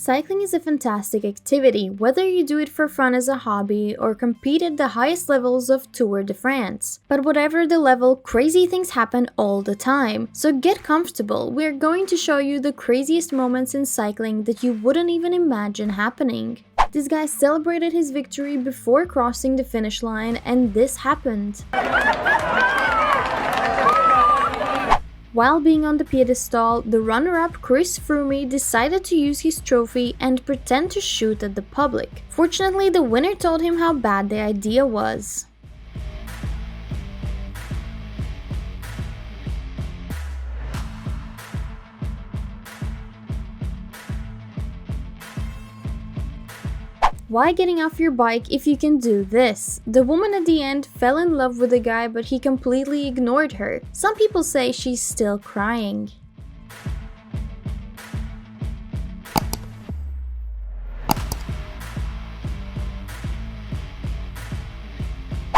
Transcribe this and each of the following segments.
Cycling is a fantastic activity, whether you do it for fun as a hobby or compete at the highest levels of Tour de France. But whatever the level, crazy things happen all the time. So get comfortable, we're going to show you the craziest moments in cycling that you wouldn't even imagine happening. This guy celebrated his victory before crossing the finish line, and this happened. While being on the pedestal, the runner-up Chris Froome decided to use his trophy and pretend to shoot at the public. Fortunately, the winner told him how bad the idea was. Why getting off your bike if you can do this? The woman at the end fell in love with the guy, but he completely ignored her. Some people say she's still crying.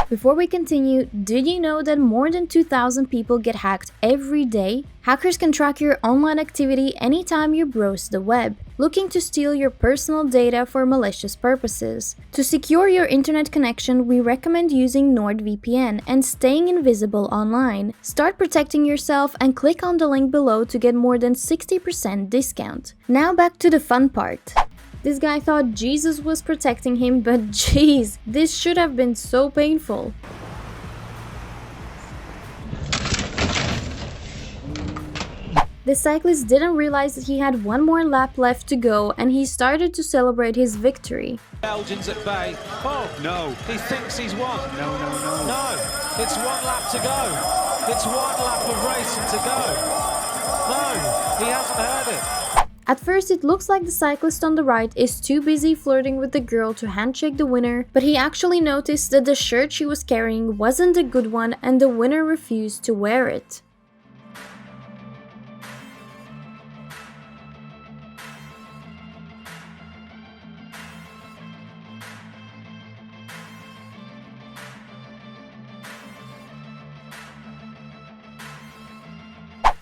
Before we continue, did you know that more than 2,000 people get hacked every day? Hackers can track your online activity anytime you browse the web, looking to steal your personal data for malicious purposes. To secure your internet connection, we recommend using NordVPN and staying invisible online. Start protecting yourself and click on the link below to get more than 60% discount. Now back to the fun part. This guy thought Jesus was protecting him, but jeez, this should have been so painful. The cyclist didn't realize that he had one more lap left to go, and he started to celebrate his victory. Belgians at bay. Oh no, he thinks he's won. No, it's 1 lap to go. It's 1 lap of racing to go. No, he hasn't heard it. At first, it looks like the cyclist on the right is too busy flirting with the girl to handshake the winner, but he actually noticed that the shirt she was carrying wasn't a good one and the winner refused to wear it.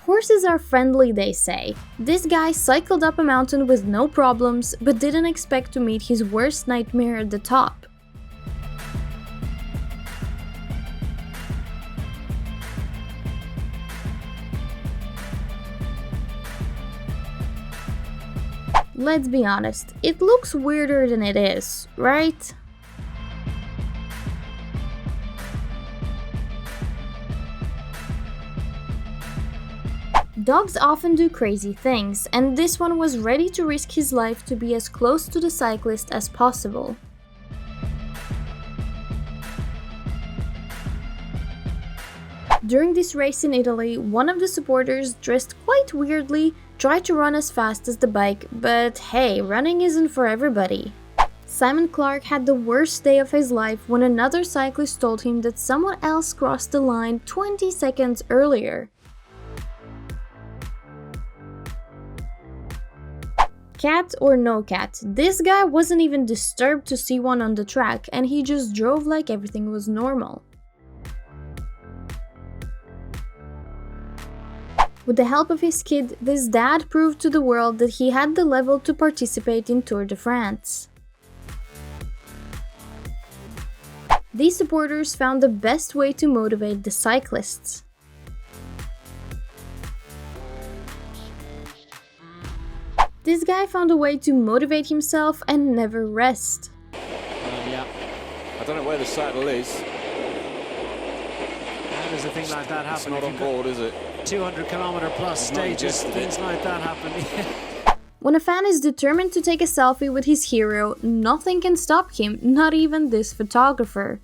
Horses are friendly, they say. This guy cycled up a mountain with no problems, but didn't expect to meet his worst nightmare at the top. Let's be honest, it looks weirder than it is, right? Dogs often do crazy things, and this one was ready to risk his life to be as close to the cyclist as possible. During this race in Italy, one of the supporters, dressed quite weirdly, tried to run as fast as the bike, but hey, running isn't for everybody. Simon Clark had the worst day of his life when another cyclist told him that someone else crossed the line 20 seconds earlier. Cat or no cat, this guy wasn't even disturbed to see one on the track, and he just drove like everything was normal. With the help of his kid, this dad proved to the world that he had the level to participate in Tour de France. These supporters found the best way to motivate the cyclists. This guy found a way to motivate himself and never rest. Yeah, I don't know where the saddle is. How does a thing like that happen? It's not on board, is it? 200-kilometer plus stages, things like that happen. When a fan is determined to take a selfie with his hero, nothing can stop him, not even this photographer.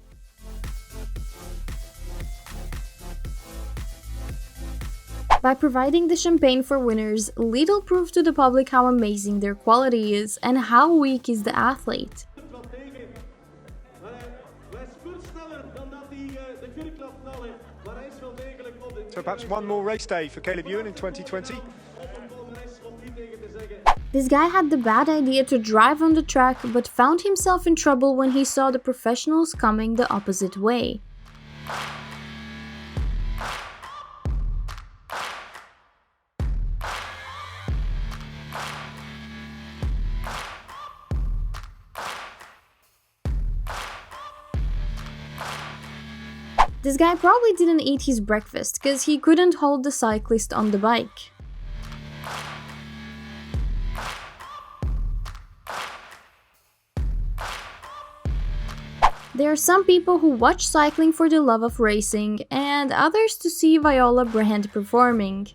By providing the champagne for winners, Lidl proved to the public how amazing their quality is and how weak is the athlete. So perhaps one more race day for Caleb Ewan in 2020. This guy had the bad idea to drive on the track, but found himself in trouble when he saw the professionals coming the opposite way. This guy probably didn't eat his breakfast because he couldn't hold the cyclist on the bike. There are some people who watch cycling for the love of racing, and others to see Viola Brand performing.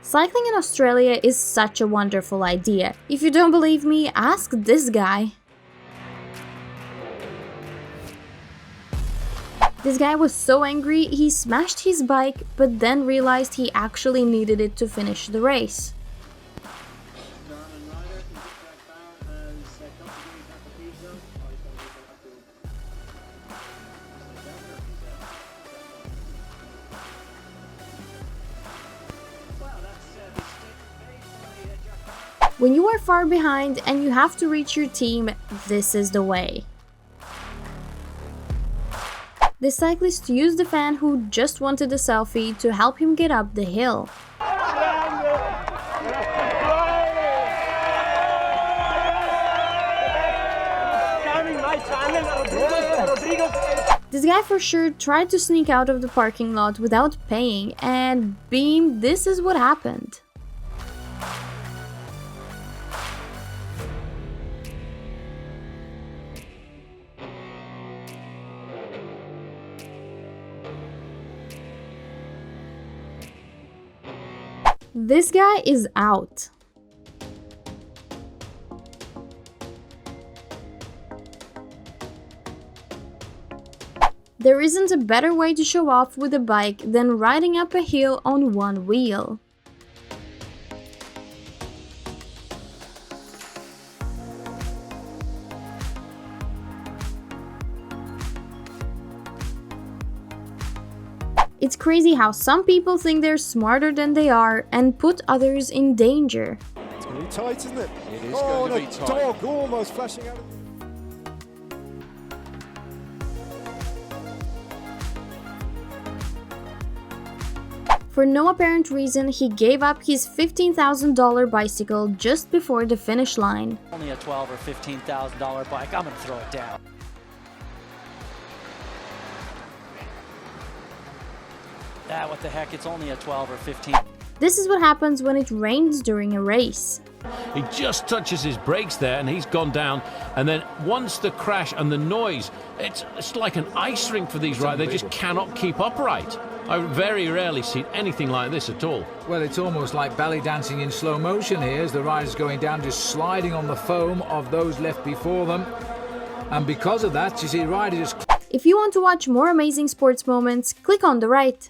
Cycling in Australia is such a wonderful idea. If you don't believe me, ask this guy. This guy was so angry, he smashed his bike, but then realized he actually needed it to finish the race. When you are far behind and you have to reach your team, this is the way. The cyclist used the fan who just wanted a selfie to help him get up the hill. This guy for sure tried to sneak out of the parking lot without paying, and beam, this is what happened. This guy is out. There isn't a better way to show off with a bike than riding up a hill on one wheel. It's crazy how some people think they're smarter than they are and put others in danger. It's going to be tight, isn't it? It is going to be tight. Dog almost flashing out. For no apparent reason, he gave up his $15,000 bicycle just before the finish line. Only a $12,000 or $15,000 bike, I'm gonna throw it down. Ah, what the heck, it's only a 12 or 15. This is what happens when it rains during a race. He just touches his brakes there and he's gone down, and then once the crash and the noise, it's like an ice rink for these riders. They just cannot keep upright. I've very rarely seen anything like this at all. Well, it's almost like belly dancing in slow motion here as the riders going down, just sliding on the foam of those left before them. And because of that, you see riders just... If you want to watch more amazing sports moments, click on the right.